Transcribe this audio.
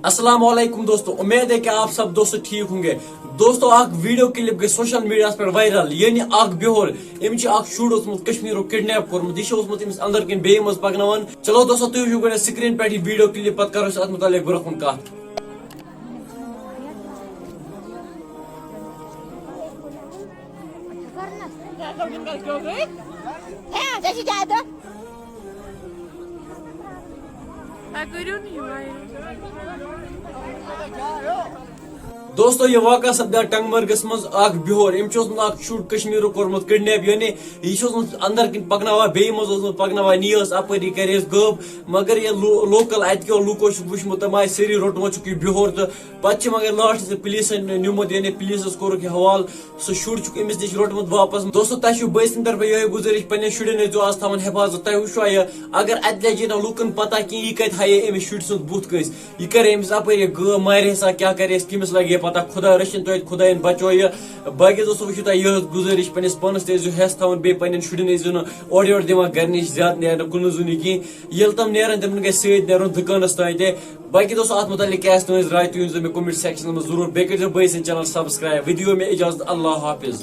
अस्सलाम वालेकुम दोस्तों, उम्मीद है कि आप सब दोस्त ठीक होंगे। दोस्तों अख वीडियो क्लिप गई सोशल मीडिया पर वायरल, यानी अख बिहोर अमिस शूर कश्मीर किडनैप कोर्मुत, यह अंदर कन बे मज पकनान। चलो दोस्तों तुम वुचो गो स्क्रीन पे वीडियो क्लिप, पत करो अत मुतालिक ब्रोह कुन कत। दोस्तों ये वाक़ा सपदा टंगमर्गस मज बिहोर अमिस शूर कश्मीर कोर्मुत किडनैप, यानी यह अंदर कन पकना बे मज पकना नीस अपरी कर गब, मगर ये लोकल अतो लूको वुचमुत तम आय सारी रोटमुत बिहोर तो पे मगर लास्ट पुलिस निमुत, यानी पुलिस कोर हवाल सह शुर अमिस नश रोटमुत वापस। दोस्तों तुम बसन तरफ यह गुजारिश पे शुरन आज थवन हिफाजत। तुम वो यह अगर अत लगे ना लूकन पता कि यह कत हाये अमिस शुर सुंद बुत कस, यह कर अमिस अपरी ग मारे सा क्या करे किमिस लगे पता, खुदा रचिन तो खुदा बचो। बाकी दोस्तों वो यह गुजारिश पे पानस हेस थवन बे पे शुरन ओर योर दिवान घर नश ज्यादा नेर कुन जुन कह तम नेरन तम सत नेरन दुकानस तान। बाकी दोस्तों अत मुतालिक क्या तुज राय तुम मे कमेंट सेक्शन में जरूर, बे कर चैनल सब्सक्राइब। वीडियो में इजाजत, अल्लाह हाफिज।